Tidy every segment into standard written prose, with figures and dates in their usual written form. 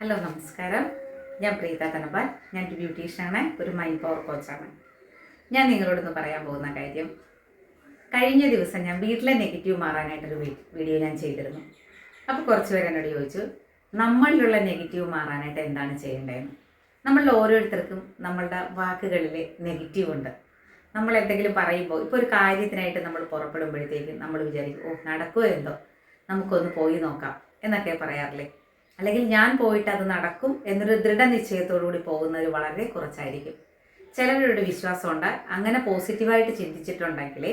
Hello നമസ്കാരം. ഞാൻ പ്രീത തനപാൽ. ഞാനൊരു ബ്യൂട്ടീഷ്യനാണ്, ഒരു മൈൻഡ് പവർ കോച്ചാണ്. ഞാൻ നിങ്ങളോടൊന്ന് പറയാൻ പോകുന്ന കാര്യം, കഴിഞ്ഞ ദിവസം ഞാൻ വീട്ടിലെ നെഗറ്റീവ് മാറാനായിട്ടൊരു വീഡിയോ ഞാൻ ചെയ്തിരുന്നു. അപ്പോൾ കുറച്ച് പേര് എന്നോട് ചോദിച്ചു, നമ്മളിലുള്ള നെഗറ്റീവ് മാറാനായിട്ട് എന്താണ് ചെയ്യേണ്ടതെന്ന്. നമ്മളിൽ ഓരോരുത്തർക്കും നമ്മളുടെ വാക്കുകളിൽ നെഗറ്റീവ് ഉണ്ട്. നമ്മൾ എന്തെങ്കിലും പറയുമ്പോൾ, ഇപ്പോൾ ഒരു കാര്യത്തിനായിട്ട് നമ്മൾ പുറപ്പെടുമ്പോഴത്തേക്കും നമ്മൾ വിചാരിക്കും, ഓ നടക്കുമോ എന്തോ, നമുക്കൊന്ന് പോയി നോക്കാം എന്നൊക്കെ പറയാറില്ലേ. അല്ലെങ്കിൽ ഞാൻ പോയിട്ട് അത് നടക്കും എന്നൊരു ദൃഢനിശ്ചയത്തോടുകൂടി പോകുന്നവർ വളരെ കുറച്ചായിരിക്കും. ചിലവരുടെ വിശ്വാസമുണ്ട്, അങ്ങനെ പോസിറ്റീവായിട്ട് ചിന്തിച്ചിട്ടുണ്ടെങ്കിൽ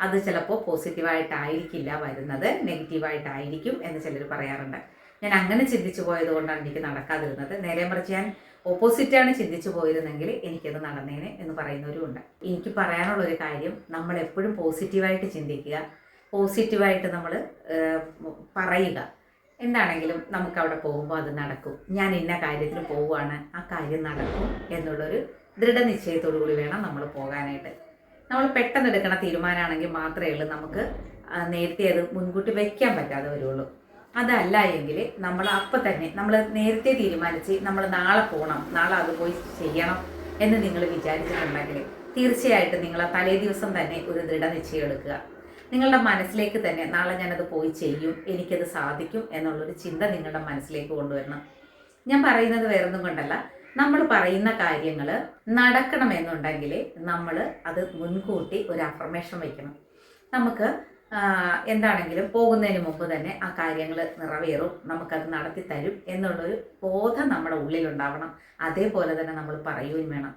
അത് ചിലപ്പോൾ പോസിറ്റീവായിട്ടായിരിക്കില്ല വരുന്നത്, നെഗറ്റീവായിട്ടായിരിക്കും എന്ന് ചിലർ പറയാറുണ്ട്. ഞാൻ അങ്ങനെ ചിന്തിച്ചു പോയത് കൊണ്ടാണ് എനിക്ക് നടക്കാതിരുന്നത്. നേരെ മറിച്ച് ഞാൻ ഓപ്പോസിറ്റാണ് ചിന്തിച്ചു പോയിരുന്നെങ്കിൽ എനിക്കത് നടന്നേനെ എന്ന് പറയുന്നവരുമുണ്ട്. എനിക്ക് പറയാനുള്ളൊരു കാര്യം, നമ്മൾ എപ്പോഴും പോസിറ്റീവായിട്ട് ചിന്തിക്കുക, പോസിറ്റീവായിട്ട് നമ്മൾ പറയുക. എന്താണെങ്കിലും നമുക്ക് അവിടെ പോകുമ്പോൾ അത് നടക്കും. ഞാൻ ഇന്ന കാര്യത്തിന് പോവുകയാണ്, ആ കാര്യം നടക്കും എന്നുള്ളൊരു ദൃഢനിശ്ചയത്തോടു കൂടി വേണം നമ്മൾ പോകാനായിട്ട്. നമ്മൾ പെട്ടെന്ന് എടുക്കണ തീരുമാനമാണെങ്കിൽ മാത്രമേ ഉള്ളൂ നമുക്ക് നേരത്തെ അത് മുൻകൂട്ടി വയ്ക്കാൻ പറ്റാതെ വരുള്ളൂ. അതല്ല എങ്കിൽ നമ്മൾ അപ്പം തന്നെ നമ്മൾ നേരത്തെ തീരുമാനിച്ച് നമ്മൾ നാളെ പോകണം, നാളെ അത് പോയി ചെയ്യണം എന്ന് നിങ്ങൾ വിചാരിച്ചിട്ടുണ്ടെങ്കിൽ തീർച്ചയായിട്ടും നിങ്ങൾ ആ തലേ ദിവസം തന്നെ ഒരു ദൃഢനിശ്ചയം എടുക്കുക. നിങ്ങളുടെ മനസ്സിലേക്ക് തന്നെ നാളെ ഞാനത് പോയി ചെയ്യും, എനിക്കത് സാധിക്കും എന്നുള്ളൊരു ചിന്ത നിങ്ങളുടെ മനസ്സിലേക്ക് കൊണ്ടുവരണം. ഞാൻ പറയുന്നത് വേറൊന്നും കൊണ്ടല്ല, നമ്മൾ പറയുന്ന കാര്യങ്ങൾ നടക്കണമെന്നുണ്ടെങ്കിൽ നമ്മൾ അത് മുൻകൂട്ടി ഒരു അഫർമേഷൻ വയ്ക്കണം. നമുക്ക് എന്താണെങ്കിലും പോകുന്നതിന് മുമ്പ് തന്നെ ആ കാര്യങ്ങൾ നിറവേറും, നമുക്കത് നടത്തി തരും എന്നുള്ളൊരു ബോധം നമ്മുടെ ഉള്ളിലുണ്ടാവണം. അതേപോലെ തന്നെ നമ്മൾ പറയുകയും വേണം.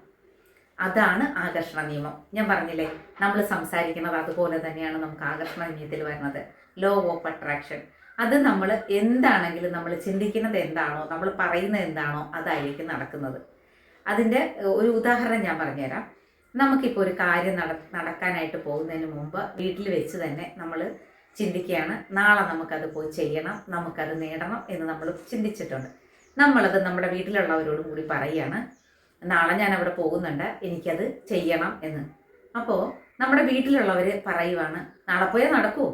അതാണ് ആകർഷണ നിയമം. ഞാൻ പറഞ്ഞില്ലേ, നമ്മൾ സംസാരിക്കുന്നത് അതുപോലെ തന്നെയാണ് നമുക്ക് ആകർഷണ നിയമത്തിൽ വരുന്നത്. Law of attraction. അത് നമ്മൾ എന്താണെങ്കിലും നമ്മൾ ചിന്തിക്കുന്നത് എന്താണോ, നമ്മൾ പറയുന്നത് എന്താണോ, അതായിരിക്കും നടക്കുന്നത്. അതിൻ്റെ ഒരു ഉദാഹരണം ഞാൻ പറഞ്ഞുതരാം. നമുക്കിപ്പോൾ ഒരു കാര്യം നടക്കാനായിട്ട് പോകുന്നതിന് മുമ്പ് വീട്ടിൽ വെച്ച് തന്നെ നമ്മൾ ചിന്തിക്കുകയാണ്, നാളെ നമുക്കത് പോയി ചെയ്യണം, നമുക്കത് നേടണം എന്ന് നമ്മൾ ചിന്തിച്ചിട്ടുണ്ട്. നമ്മളത് നമ്മുടെ വീട്ടിലുള്ളവരോടും കൂടി പറയുകയാണ്, നാളെ ഞാൻ അവിടെ പോകുന്നുണ്ട്, എനിക്കത് ചെയ്യണം എന്ന്. അപ്പോൾ നമ്മുടെ വീട്ടിലുള്ളവർ പറയുവാണ്, നാളെ പോയാൽ നടക്കുമോ?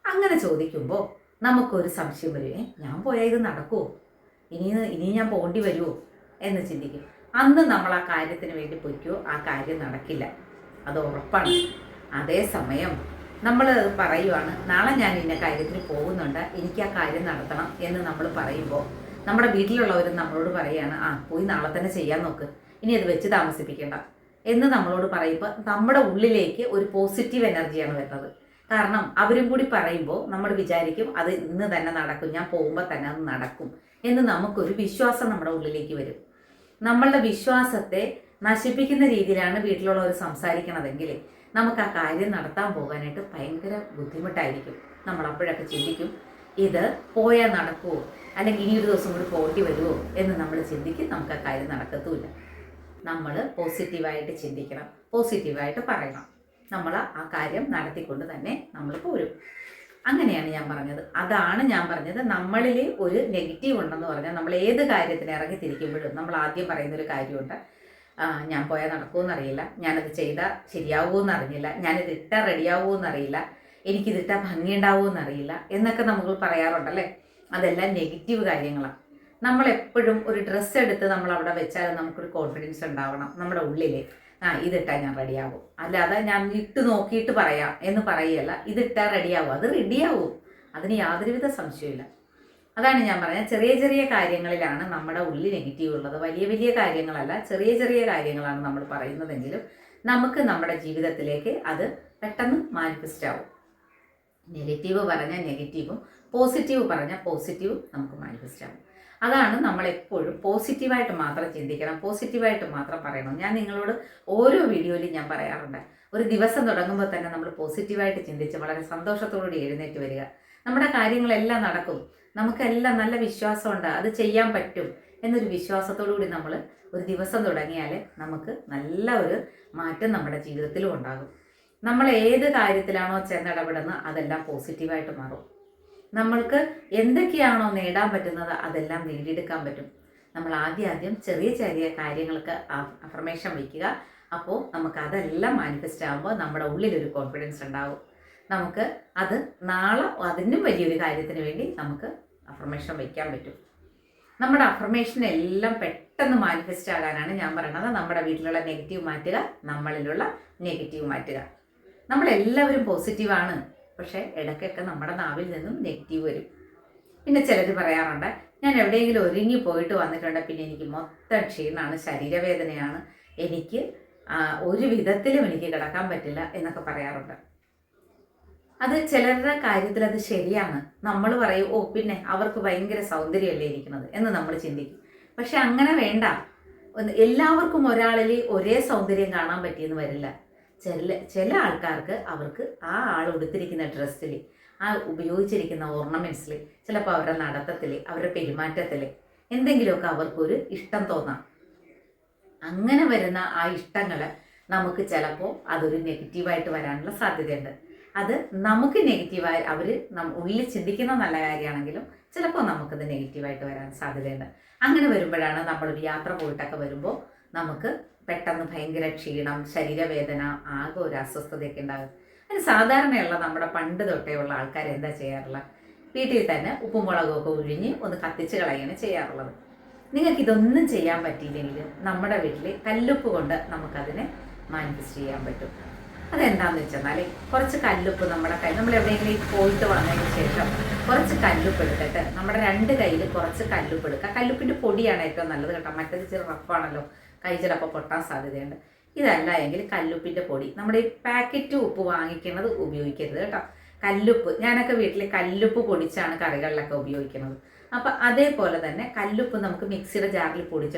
അങ്ങനെ ചോദിക്കുമ്പോൾ നമുക്കൊരു സംശയം വരുവേ, ഞാൻ പോയാൽ ഇത് നടക്കുമോ, ഇനി ഞാൻ പോകേണ്ടി വരുമോ എന്ന് ചിന്തിക്കും. അന്ന് നമ്മൾ ആ കാര്യത്തിന് വേണ്ടി പൊയ്ക്കോ, ആ കാര്യം നടക്കില്ല, അത് ഉറപ്പാണ്. അതേസമയം നമ്മൾ പറയുവാണ്, നാളെ ഞാൻ ഇന്ന കാര്യത്തിന് പോകുന്നുണ്ട്, എനിക്ക് ആ കാര്യം നടത്തണം എന്ന് നമ്മൾ പറയുമ്പോൾ നമ്മുടെ വീട്ടിലുള്ളവരും നമ്മളോട് പറയുകയാണ്, പോയി നാളെ തന്നെ ചെയ്യാൻ നോക്ക്, ഇനി അത് വെച്ച് താമസിപ്പിക്കേണ്ട എന്ന് നമ്മളോട് പറയുമ്പോൾ നമ്മുടെ ഉള്ളിലേക്ക് ഒരു പോസിറ്റീവ് എനർജിയാണ് വരുന്നത്. കാരണം അവരും കൂടി പറയുമ്പോൾ നമ്മൾ വിചാരിക്കും അത് ഇന്ന് തന്നെ നടക്കും, ഞാൻ പോകുമ്പോൾ തന്നെ അത് നടക്കും എന്ന് നമുക്കൊരു വിശ്വാസം നമ്മുടെ ഉള്ളിലേക്ക് വരും. നമ്മളുടെ വിശ്വാസത്തെ നശിപ്പിക്കുന്ന രീതിയിലാണ് വീട്ടിലുള്ളവർ സംസാരിക്കണതെങ്കിൽ നമുക്ക് ആ കാര്യം നടത്താൻ പോകാനായിട്ട് ഭയങ്കര ബുദ്ധിമുട്ടായിരിക്കും. നമ്മൾ അപ്പോഴൊക്കെ ചിന്തിക്കും, ഇത് പോയാൽ നടക്കുമോ, അല്ലെങ്കിൽ ഇനി ഒരു ദിവസം കൂടി പോകേണ്ടി വരുമോ എന്ന് നമ്മൾ ചിന്തിക്കും. നമുക്ക് ആ കാര്യം നടക്കത്തുമില്ല. നമ്മൾ പോസിറ്റീവായിട്ട് ചിന്തിക്കണം, പോസിറ്റീവായിട്ട് പറയണം, നമ്മൾ ആ കാര്യം നടത്തിക്കൊണ്ട് തന്നെ നമ്മൾ പോരും. അങ്ങനെയാണ് ഞാൻ പറഞ്ഞത്. അതാണ് ഞാൻ പറഞ്ഞത്, നമ്മളിൽ ഒരു നെഗറ്റീവ് ഉണ്ടെന്ന് പറഞ്ഞാൽ നമ്മൾ ഏത് കാര്യത്തിന് ഇറങ്ങി തിരിക്കുമ്പോഴും നമ്മൾ ആദ്യം പറയുന്നൊരു കാര്യമുണ്ട്, ഞാൻ പോയാൽ നടക്കുമെന്നറിയില്ല, ഞാനത് ചെയ്താൽ ശരിയാവുമെന്ന് അറിഞ്ഞില്ല, ഞാനിത് ഇട്ടാൽ റെഡിയാവുമെന്നറിയില്ല, എനിക്കിതിട്ടാൽ ഭംഗിയുണ്ടാവുമെന്നറിയില്ല എന്നൊക്കെ നമുക്ക് പറയാറുണ്ടല്ലേ. അതെല്ലാം നെഗറ്റീവ് കാര്യങ്ങളാണ്. നമ്മളെപ്പോഴും ഒരു ഡ്രസ്സ് എടുത്ത് നമ്മൾ അവിടെ വെച്ചാൽ നമുക്കൊരു കോൺഫിഡൻസ് ഉണ്ടാവണം നമ്മുടെ ഉള്ളിൽ, ഇതിട്ടാൽ ഞാൻ റെഡിയാവും. അല്ലാതെ ഞാൻ ഇട്ട് നോക്കിയിട്ട് പറയാം എന്ന് പറയുകയല്ല, ഇതിട്ടാൽ റെഡിയാവും, അത് റെഡിയാവും, അതിന് യാതൊരുവിധ സംശയമില്ല. അതാണ് ഞാൻ പറഞ്ഞത്, ചെറിയ ചെറിയ കാര്യങ്ങളിലാണ് നമ്മുടെ ഉള്ളിൽ നെഗറ്റീവ് ഉള്ളത്. വലിയ വലിയ കാര്യങ്ങളല്ല, ചെറിയ ചെറിയ കാര്യങ്ങളാണ് നമ്മൾ പറയുന്നതെങ്കിലും നമുക്ക് നമ്മുടെ ജീവിതത്തിലേക്ക് അത് പെട്ടെന്ന് മാനിഫെസ്റ്റ് ആവും. നെഗറ്റീവ് പറഞ്ഞാൽ നെഗറ്റീവും, പോസിറ്റീവ് പറഞ്ഞാൽ പോസിറ്റീവും നമുക്ക് മാനിഫെസ്റ്റ് ആവും. അതാണ് നമ്മളെപ്പോഴും പോസിറ്റീവായിട്ട് മാത്രം ചിന്തിക്കണം, പോസിറ്റീവായിട്ട് മാത്രം പറയണം. ഞാൻ നിങ്ങളോട് ഓരോ വീഡിയോയിലും ഞാൻ പറയാറുണ്ട്, ഒരു ദിവസം തുടങ്ങുമ്പോൾ തന്നെ നമ്മൾ പോസിറ്റീവായിട്ട് ചിന്തിച്ച് വളരെ സന്തോഷത്തോടുകൂടി എഴുന്നേറ്റ് വരിക. നമ്മുടെ കാര്യങ്ങളെല്ലാം നടക്കും, നമുക്കെല്ലാം നല്ല വിശ്വാസമുണ്ട്, അത് ചെയ്യാൻ പറ്റും എന്നൊരു വിശ്വാസത്തോടു കൂടി നമ്മൾ ഒരു ദിവസം തുടങ്ങിയാൽ നമുക്ക് നല്ല ഒരു മാറ്റം നമ്മുടെ ജീവിതത്തിലും ഉണ്ടാകും. നമ്മൾ ഏത് കാര്യത്തിലാണോ ചെന്നിടപെടുന്നത് അതെല്ലാം പോസിറ്റീവായിട്ട് മാറും. നമ്മൾക്ക് എന്തൊക്കെയാണോ നേടാൻ പറ്റുന്നത് അതെല്ലാം നേടിയെടുക്കാൻ പറ്റും. നമ്മൾ ആദ്യം ചെറിയ ചെറിയ കാര്യങ്ങൾക്ക് അഫർമേഷൻ വയ്ക്കുക. അപ്പോൾ നമുക്ക് അതെല്ലാം മാനിഫെസ്റ്റ് ആകുമ്പോൾ നമ്മുടെ ഉള്ളിലൊരു കോൺഫിഡൻസ് ഉണ്ടാവും. നമുക്ക് അത് നാളെ അതിനും വലിയൊരു കാര്യത്തിന് വേണ്ടി നമുക്ക് അഫർമേഷൻ വയ്ക്കാൻ പറ്റും. നമ്മുടെ അഫർമേഷൻ എല്ലാം പെട്ടെന്ന് മാനിഫെസ്റ്റ് ആകാനാണ് ഞാൻ പറയുന്നത്. നമ്മുടെ വീട്ടിലുള്ള നെഗറ്റീവ് മാറ്റുക, നമ്മളിലുള്ള നെഗറ്റീവ് മാറ്റുക. നമ്മളെല്ലാവരും പോസിറ്റീവാണ്, പക്ഷേ ഇടയ്ക്കൊക്കെ നമ്മുടെ നാവിൽ നിന്നും നെഗറ്റീവ് വരും. പിന്നെ ചിലർ പറയാറുണ്ട്, ഞാൻ എവിടെയെങ്കിലും ഒരുങ്ങി പോയിട്ട് വന്നിട്ടുണ്ട്, പിന്നെ എനിക്ക് മൊത്തം ക്ഷീണമാണ്, ശരീരവേദനയാണ്, എനിക്ക് ഒരു വിധത്തിലും എനിക്ക് കിടക്കാൻ പറ്റില്ല എന്നൊക്കെ പറയാറുണ്ട്. അത് ചിലരുടെ കാര്യത്തിൽ അത് ശരിയാണ്. നമ്മൾ പറയും, ഓ പിന്നെ അവർക്ക് ഭയങ്കര സൗന്ദര്യമല്ലേ ഇരിക്കുന്നത് എന്ന് നമ്മൾ ചിന്തിക്കും. പക്ഷെ അങ്ങനെ വേണ്ട. എല്ലാവർക്കും ഒരാളിൽ ഒരേ സൗന്ദര്യം കാണാൻ പറ്റിയെന്ന് വരില്ല. ചില ആൾക്കാർക്ക് അവർക്ക് ആ ആൾ ഉടുത്തിരിക്കുന്ന ഡ്രസ്സിൽ, ആ ഉപയോഗിച്ചിരിക്കുന്ന ഓർണമെൻറ്റ്സിൽ, ചിലപ്പോൾ അവരുടെ നടത്തത്തിൽ, അവരുടെ പെരുമാറ്റത്തിൽ എന്തെങ്കിലുമൊക്കെ അവർക്കൊരു ഇഷ്ടം തോന്നാം. അങ്ങനെ വരുന്ന ആ ഇഷ്ടങ്ങൾ നമുക്ക് ചിലപ്പോൾ അതൊരു നെഗറ്റീവായിട്ട് വരാനുള്ള സാധ്യതയുണ്ട്. അത് നമുക്ക് നെഗറ്റീവായി അവർ ഉള്ളിൽ ചിന്തിക്കുന്ന നല്ല കാര്യമാണെങ്കിലും ചിലപ്പോൾ നമുക്കത് നെഗറ്റീവായിട്ട് വരാൻ സാധ്യതയുണ്ട്. അങ്ങനെ വരുമ്പോഴാണ് നമ്മളൊരു യാത്ര പോയിട്ടൊക്കെ വരുമ്പോൾ നമുക്ക് പെട്ടെന്ന് ഭയങ്കര ക്ഷീണം, ശരീരവേദന, ആകെ ഒരു അസ്വസ്ഥതയൊക്കെ ഉണ്ടാകും. അതിന് സാധാരണയുള്ള നമ്മുടെ പണ്ട് തൊട്ടേ ഉള്ള ആൾക്കാർ എന്താ ചെയ്യാറുള്ളത്? വീട്ടിൽ തന്നെ ഉപ്പും മുളകുമൊക്കെ ഒഴിഞ്ഞ് ഒന്ന് കത്തിച്ച് കളയാണ് ചെയ്യാറുള്ളത്. നിങ്ങൾക്കിതൊന്നും ചെയ്യാൻ പറ്റിയില്ലെങ്കിൽ നമ്മുടെ വീട്ടിൽ കല്ലുപ്പ് കൊണ്ട് നമുക്കതിനെ മാനിഫെസ്റ്റ് ചെയ്യാൻ പറ്റും. അതെന്താണെന്ന് വെച്ചെന്നാൽ, കുറച്ച് കല്ലുപ്പ് നമ്മുടെ കൈ, നമ്മൾ എവിടെയെങ്കിലും പോയിട്ട് വന്നതിന് ശേഷം കുറച്ച് കല്ലുപ്പ് എടുത്തിട്ട് നമ്മുടെ 2 കയ്യിൽ കുറച്ച് കല്ലുപ്പ് എടുക്കുക. കല്ലുപ്പിൻ്റെ പൊടിയാണ് ഏറ്റവും നല്ലത് കേട്ടോ, മറ്റേത് ചെറു റഫാണല്ലോ, കൈ ചിലപ്പോൾ പൊട്ടാൻ സാധ്യതയുണ്ട്. ഇതല്ല എങ്കിൽ കല്ലുപ്പിൻ്റെ പൊടി, നമ്മുടെ ഈ പാക്കറ്റ് ഉപ്പ് വാങ്ങിക്കുന്നത് ഉപയോഗിക്കരുത് കേട്ടോ. കല്ലുപ്പ്, ഞാനൊക്കെ വീട്ടിൽ കല്ലുപ്പ് പൊടിച്ചാണ് കറികളിലൊക്കെ ഉപയോഗിക്കുന്നത്. അപ്പം അതേപോലെ തന്നെ കല്ലുപ്പ് നമുക്ക് മിക്സിയുടെ ജാറിൽ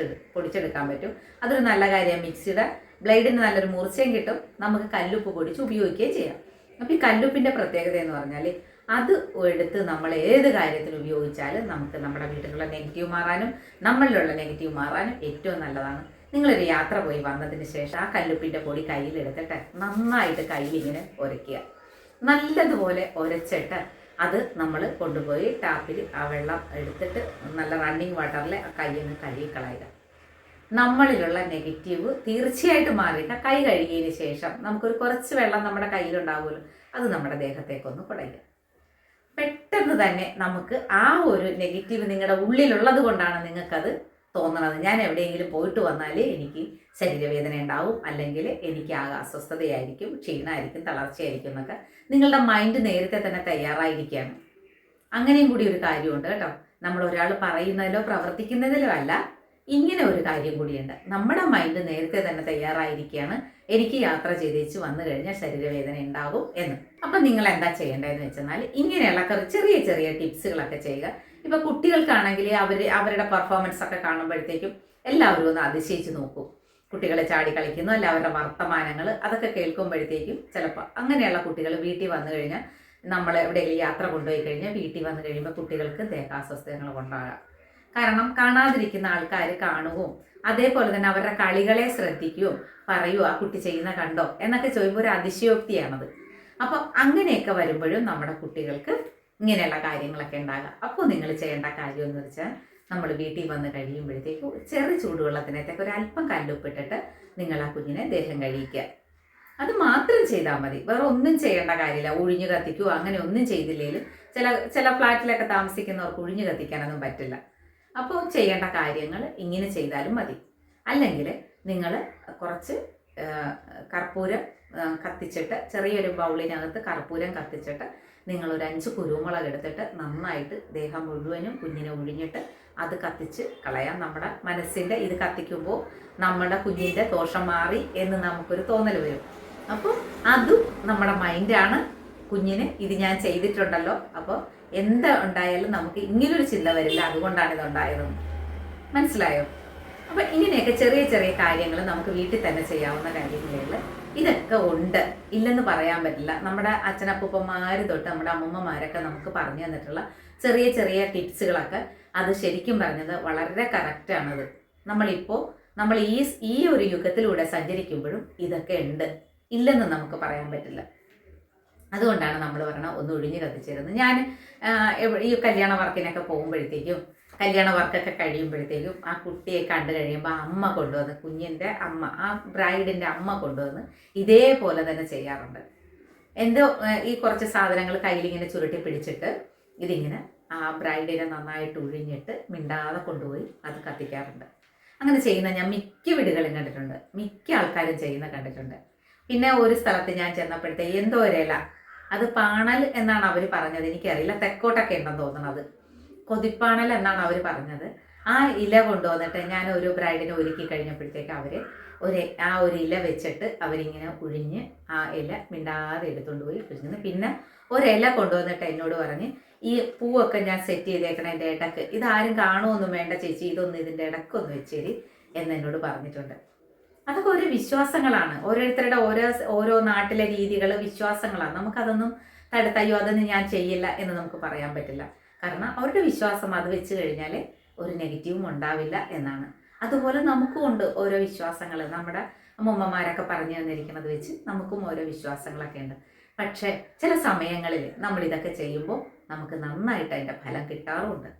പൊടിച്ചെടുക്കാൻ പറ്റും. അതൊരു നല്ല കാര്യമാണ്. മിക്സിയുടെ ബ്ലേഡിന് നല്ലൊരു മൂർച്ചയും കിട്ടും, നമുക്ക് കല്ലുപ്പ് പൊടിച്ച് ഉപയോഗിക്കുകയും ചെയ്യാം. അപ്പം ഈ കല്ലുപ്പിൻ്റെ പ്രത്യേകത എന്ന് പറഞ്ഞാൽ, അത് എടുത്ത് നമ്മൾ ഏത് കാര്യത്തിന് ഉപയോഗിച്ചാലും നമുക്ക് നമ്മുടെ വീട്ടിലുള്ള നെഗറ്റീവ് മാറാനും നമ്മളിലുള്ള നെഗറ്റീവ് മാറാനും ഏറ്റവും നല്ലതാണ്. നിങ്ങളൊരു യാത്ര പോയി വന്നതിന് ശേഷം ആ കല്ലുപ്പിൻ്റെ പൊടി കയ്യിലെടുത്തിട്ട് നന്നായിട്ട് കയ്യിലിങ്ങനെ ഉരയ്ക്കുക. നല്ലതുപോലെ ഉരച്ചിട്ട് അത് നമ്മൾ കൊണ്ടുപോയി ടാപ്പിൽ ആ വെള്ളം എടുത്തിട്ട് നല്ല റണ്ണിങ് വാട്ടറിൽ ആ കൈയൊന്ന് കഴുകിക്കളയുക. നമ്മളിലുള്ള നെഗറ്റീവ് തീർച്ചയായിട്ടും മാറിയിട്ട് കൈ കഴുകിയതിന് ശേഷം നമുക്കൊരു കുറച്ച് വെള്ളം നമ്മുടെ കയ്യിലുണ്ടാവുമല്ലോ, അത് നമ്മുടെ ദേഹത്തേക്കൊന്ന് കുടയുക. പെട്ടെന്ന് തന്നെ നമുക്ക് ആ ഒരു നെഗറ്റീവ് നിങ്ങളുടെ ഉള്ളിലുള്ളത് കൊണ്ടാണ് നിങ്ങൾക്കത് തോന്നണത്. ഞാൻ എവിടെയെങ്കിലും പോയിട്ട് വന്നാൽ എനിക്ക് ശരീരവേദന ഉണ്ടാവും, അല്ലെങ്കിൽ എനിക്ക് ആകെ അസ്വസ്ഥതയായിരിക്കും, ക്ഷീണമായിരിക്കും, തളർച്ചയായിരിക്കും എന്നൊക്കെ നിങ്ങളുടെ മൈൻഡ് നേരത്തെ തന്നെ തയ്യാറായിരിക്കുകയാണ്. അങ്ങനെയും കൂടി ഒരു കാര്യമുണ്ട് കേട്ടോ. നമ്മൾ ഒരാൾ പറയുന്നതിലോ പ്രവർത്തിക്കുന്നതിലോ അല്ല, ഇങ്ങനെ ഒരു കാര്യം കൂടിയുണ്ട്. നമ്മുടെ മൈൻഡ് നേരത്തെ തന്നെ തയ്യാറായിരിക്കുകയാണ്, എനിക്ക് യാത്ര ചെയ്തേച്ച് വന്നു കഴിഞ്ഞാൽ ശരീരവേദന ഉണ്ടാകും എന്ന്. അപ്പം നിങ്ങൾ എന്താ ചെയ്യേണ്ടതെന്ന് വെച്ചെന്നാൽ, ഇങ്ങനെയുള്ള ചെറിയ ചെറിയ ടിപ്സുകളൊക്കെ ചെയ്യുക. ഇപ്പം കുട്ടികൾക്കാണെങ്കിൽ അവരുടെ പെർഫോമൻസ് ഒക്കെ കാണുമ്പോഴത്തേക്കും എല്ലാവരും ഒന്ന് അതിശയിച്ച് നോക്കും. കുട്ടികളെ ചാടി കളിക്കുന്നു, അല്ല അവരുടെ വർത്തമാനങ്ങൾ അതൊക്കെ കേൾക്കുമ്പോഴത്തേക്കും ചിലപ്പോൾ അങ്ങനെയുള്ള കുട്ടികൾ വീട്ടിൽ വന്നു കഴിഞ്ഞാൽ, നമ്മൾ എവിടെയെങ്കിലും യാത്ര കൊണ്ടുപോയി കഴിഞ്ഞാൽ വീട്ടിൽ വന്നു കഴിയുമ്പോൾ കുട്ടികൾക്ക് ദേഹാസ്വസ്ഥതകൾ ഉണ്ടാകാം. കാരണം കാണാതിരിക്കുന്ന ആൾക്കാർ കാണുകയും അതേപോലെ തന്നെ അവരുടെ കളികളെ ശ്രദ്ധിക്കുകയും പറയുമോ ആ കുട്ടി ചെയ്യുന്ന കണ്ടോ എന്നൊക്കെ ചോദിക്കുമ്പോൾ ഒരു അതിശയോക്തിയാണത്. അപ്പം അങ്ങനെയൊക്കെ വരുമ്പോഴും നമ്മുടെ കുട്ടികൾക്ക് ഇങ്ങനെയുള്ള കാര്യങ്ങളൊക്കെ ഉണ്ടാകുക. അപ്പോൾ നിങ്ങൾ ചെയ്യേണ്ട കാര്യം എന്ന് വെച്ചാൽ, നമ്മൾ വീട്ടിൽ വന്ന് കഴിയുമ്പോഴത്തേക്കും ചെറിയ ചൂടുവെള്ളത്തിനകത്തേക്ക് ഒരല്പം കല്ലുപ്പിട്ടിട്ട് നിങ്ങൾ ആ കുഞ്ഞിനെ ദേഹം കഴിയിക്കുക. അത് മാത്രം ചെയ്താൽ മതി, വേറെ ഒന്നും ചെയ്യേണ്ട കാര്യമില്ല. ഒഴിഞ്ഞു കത്തിക്കുകയോ അങ്ങനെ ഒന്നും ചെയ്തില്ലെങ്കിലും ചില ഫ്ലാറ്റിലൊക്കെ താമസിക്കുന്നവർക്ക് ഒഴിഞ്ഞു കത്തിക്കാനൊന്നും പറ്റില്ല. അപ്പോൾ ചെയ്യേണ്ട കാര്യങ്ങൾ ഇങ്ങനെ ചെയ്താലും മതി. അല്ലെങ്കിൽ നിങ്ങൾ കുറച്ച് കർപ്പൂരം കത്തിച്ചിട്ട്, ചെറിയൊരു ബൗളിനകത്ത് കർപ്പൂരം കത്തിച്ചിട്ട് നിങ്ങളൊരു 5 കുരുമുളക് എടുത്തിട്ട് നന്നായിട്ട് ദേഹം മുഴുവനും കുഞ്ഞിനെ ഒഴിഞ്ഞിട്ട് അത് കത്തിച്ച് കളയാം. നമ്മുടെ മനസ്സിൻ്റെ ഇത് കത്തിക്കുമ്പോൾ നമ്മുടെ കുഞ്ഞിൻ്റെ ദോഷം മാറി എന്ന് നമുക്കൊരു തോന്നൽ വരും. അപ്പോൾ അതും നമ്മുടെ മൈൻഡാണ് കുഞ്ഞിന് ഇത് ഞാൻ ചെയ്തിട്ടുണ്ടല്ലോ, അപ്പോൾ എന്താ ഉണ്ടായാലും നമുക്ക് ഇങ്ങനൊരു ചിന്ത വരില്ല, അതുകൊണ്ടാണ് ഇതുണ്ടായതെന്ന്. മനസ്സിലായോ? അപ്പം ഇങ്ങനെയൊക്കെ ചെറിയ ചെറിയ കാര്യങ്ങൾ നമുക്ക് വീട്ടിൽ തന്നെ ചെയ്യാവുന്ന കാര്യങ്ങളിൽ ഇതൊക്കെ ഉണ്ട്, ഇല്ലെന്ന് പറയാൻ പറ്റില്ല. നമ്മുടെ അച്ഛനപ്പൂപ്പന്മാർ തൊട്ട് നമ്മുടെ അമ്മൂമ്മമാരൊക്കെ നമുക്ക് പറഞ്ഞു തന്നിട്ടുള്ള ചെറിയ ചെറിയ ടിപ്സുകളൊക്കെ അത് ശരിക്കും പറഞ്ഞത് വളരെ കറക്റ്റാണത്. നമ്മൾ ഈ ഒരു യുഗത്തിലൂടെ സഞ്ചരിക്കുമ്പോഴും ഇതൊക്കെ ഉണ്ട്, ഇല്ലെന്ന് നമുക്ക് പറയാൻ പറ്റില്ല. അതുകൊണ്ടാണ് നമ്മൾ പറയണത് ഒന്ന് ഒഴിഞ്ഞ് കത്തിച്ചിരുന്നത്. ഞാൻ ഈ കല്യാണ വർക്കിനൊക്കെ പോകുമ്പോഴത്തേക്കും, കല്യാണ വർക്കൊക്കെ കഴിയുമ്പോഴത്തേക്കും ആ കുട്ടിയെ കണ്ടു കഴിയുമ്പോൾ അമ്മ കൊണ്ടുവന്ന്, കുഞ്ഞിൻ്റെ അമ്മ, ആ ബ്രൈഡിൻ്റെ അമ്മ കൊണ്ടുവന്ന് ഇതേപോലെ തന്നെ ചെയ്യാറുണ്ട്. ഈ കുറച്ച് സാധനങ്ങൾ കയ്യിലിങ്ങനെ ചുരുട്ടി പിടിച്ചിട്ട് ഇതിങ്ങനെ ആ ബ്രൈഡിനെ നന്നായിട്ട് ഉഴിഞ്ഞിട്ട് മിണ്ടാതെ കൊണ്ടുപോയി അത് കത്തിക്കാറുണ്ട്. അങ്ങനെ ചെയ്യുന്ന ഞാൻ മിക്ക വീടുകളും കണ്ടിട്ടുണ്ട്, മിക്ക ആൾക്കാരും ചെയ്യുന്ന കണ്ടിട്ടുണ്ട്. പിന്നെ ഒരു സ്ഥലത്ത് ഞാൻ ചെന്നപ്പോഴത്തേക്ക് എന്തോ ഒരു ഇല, അത് പാണൽ എന്നാണ് അവർ പറഞ്ഞത്, എനിക്കറിയില്ല, തെക്കോട്ടൊക്കെ ഉണ്ടെന്ന് തോന്നുന്നത്, കൊതിപ്പാണൽ എന്നാണ് അവർ പറഞ്ഞത്. ആ ഇല കൊണ്ടുവന്നിട്ട് ഞാൻ ഒരു ബ്രൈഡിനെ ഒരുക്കി കഴിഞ്ഞപ്പോഴത്തേക്ക് അവർ ആ ഒരു ഇല വെച്ചിട്ട് അവരിങ്ങനെ ഉഴിഞ്ഞ് ആ ഇല മിണ്ടാതെ എടുത്തുകൊണ്ട് പോയി പിടിക്കുന്നു. പിന്നെ ഒരില കൊണ്ടുവന്നിട്ട് എന്നോട് പറഞ്ഞ്, ഈ പൂവൊക്കെ ഞാൻ സെറ്റ് ചെയ്തേക്കണം എൻ്റെ ഇടക്ക്, ഇതാരും കാണുമൊന്നും വേണ്ട ചേച്ചി, ഇതൊന്നും ഇതിൻ്റെ ഇടക്കൊന്ന് വെച്ചേരി എന്നോട് പറഞ്ഞിട്ടുണ്ട്. അതൊക്കെ ഓരോ വിശ്വാസങ്ങളാണ്, ഓരോരുത്തരുടെ ഓരോ നാട്ടിലെ രീതികൾ, വിശ്വാസങ്ങളാണ്. നമുക്കതൊന്നും തയ്യോ അതൊന്നും ഞാൻ ചെയ്യില്ല എന്ന് നമുക്ക് പറയാൻ പറ്റില്ല. കാരണം അവരുടെ വിശ്വാസം, അത് വെച്ച് കഴിഞ്ഞാൽ ഒരു നെഗറ്റീവും ഉണ്ടാവില്ല എന്നാണ്. അതുപോലെ നമുക്കും ഉണ്ട് ഓരോ വിശ്വാസങ്ങൾ, നമ്മുടെ അമ്മൂമ്മമാരൊക്കെ പറഞ്ഞു തന്നിരിക്കുന്നത് വെച്ച് നമുക്കും ഓരോ വിശ്വാസങ്ങളൊക്കെ ഉണ്ട്. പക്ഷേ ചില സമയങ്ങളിൽ നമ്മളിതൊക്കെ ചെയ്യുമ്പോൾ നമുക്ക് നന്നായിട്ട് അതിൻ്റെ ഫലം കിട്ടാറുമുണ്ട്.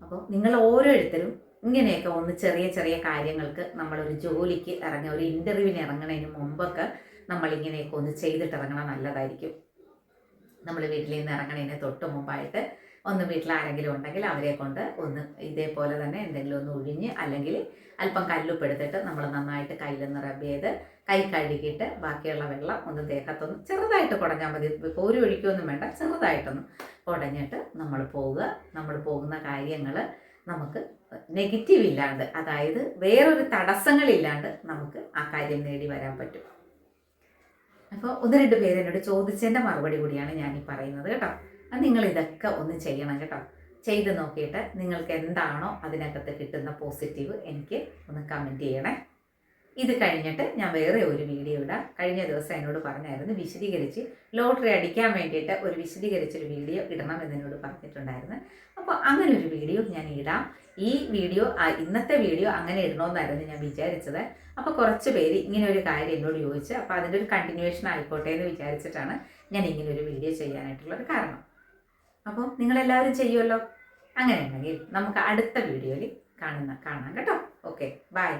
അപ്പോൾ നിങ്ങൾ ഓരോരുത്തരും ഇങ്ങനെയൊക്കെ ഒന്ന് ചെറിയ ചെറിയ കാര്യങ്ങൾക്ക്, നമ്മളൊരു ജോലിക്ക് ഇറങ്ങുക, ഒരു ഇൻ്റർവ്യൂവിന് ഇറങ്ങുന്നതിന് മുമ്പൊക്കെ നമ്മളിങ്ങനെയൊക്കെ ഒന്ന് ചെയ്തിട്ടിറങ്ങണം, നല്ലതായിരിക്കും. നമ്മൾ വീട്ടിൽ നിന്ന് ഇറങ്ങണതിന് തൊട്ട് മുമ്പായിട്ട് ഒന്ന് വീട്ടിൽ ആരെങ്കിലും ഉണ്ടെങ്കിൽ അവരെ കൊണ്ട് ഒന്ന് ഇതേപോലെ തന്നെ എന്തെങ്കിലും ഒന്ന് ഉഴിഞ്ഞ്, അല്ലെങ്കിൽ അല്പം കല്ലുപ്പെടുത്തിട്ട് നമ്മൾ നന്നായിട്ട് കയ്യിലൊന്ന് റബ്ബ് ചെയ്ത് കൈ കഴുകിയിട്ട് ബാക്കിയുള്ള വെള്ളം ഒന്ന് ദേഹത്തൊന്ന് ചെറുതായിട്ട് കുടഞ്ഞാൽ മതി. കോരി ഒഴിക്കുകയൊന്നും വേണ്ട, ചെറുതായിട്ടൊന്ന് കുടഞ്ഞിട്ട് നമ്മൾ പോവുക. നമ്മൾ പോകുന്ന കാര്യങ്ങൾ നമുക്ക് നെഗറ്റീവ് ഇല്ലാണ്ട്, അതായത് വേറൊരു തടസ്സങ്ങളില്ലാണ്ട് നമുക്ക് ആ കാര്യം നേടി വരാൻ പറ്റും. അപ്പോൾ 1-2 പേര് എന്നോട് ചോദിച്ചതിൻ്റെ മറുപടി കൂടിയാണ് ഞാനീ പറയുന്നത് കേട്ടോ. അത് നിങ്ങൾ ഇതൊക്കെ ഒന്ന് ചെയ്യണം കേട്ടോ. ചെയ്ത് നോക്കിയിട്ട് നിങ്ങൾക്ക് എന്താണോ അതിനകത്ത് കിട്ടുന്ന പോസിറ്റീവ് എനിക്ക് ഒന്ന് കമൻറ്റ് ചെയ്യണേ. ഇത് കഴിഞ്ഞിട്ട് ഞാൻ വേറെ ഒരു വീഡിയോ ഇടാം. കഴിഞ്ഞ ദിവസം എന്നോട് പറഞ്ഞായിരുന്നു വിശദീകരിച്ച് ലോട്ടറി അടിക്കാൻ വേണ്ടിയിട്ട് ഒരു വിശദീകരിച്ചൊരു വീഡിയോ ഇടണം എന്നോട് പറഞ്ഞിട്ടുണ്ടായിരുന്നു. അപ്പോൾ അങ്ങനെ ഒരു വീഡിയോ ഞാൻ ഇടാം. ഈ വീഡിയോ, ഇന്നത്തെ വീഡിയോ അങ്ങനെ ഇടണമെന്നായിരുന്നു ഞാൻ വിചാരിച്ചത്. അപ്പോൾ കുറച്ച് പേര് ഇങ്ങനെ ഒരു കാര്യം എന്നോട് ചോദിച്ച്, അപ്പോൾ അതിൻ്റെ ഒരു കണ്ടിന്യൂവേഷൻ ആയിക്കോട്ടെ എന്ന് വിചാരിച്ചിട്ടാണ് ഞാൻ ഇങ്ങനെ ഒരു വീഡിയോ ചെയ്യാനായിട്ടുള്ളൊരു കാരണം. അപ്പോൾ നിങ്ങളെല്ലാവരും ചെയ്യുമല്ലോ. അങ്ങനെ ഉണ്ടെങ്കിൽ നമുക്ക് അടുത്ത വീഡിയോയിൽ കാണാം കേട്ടോ. Okay, by.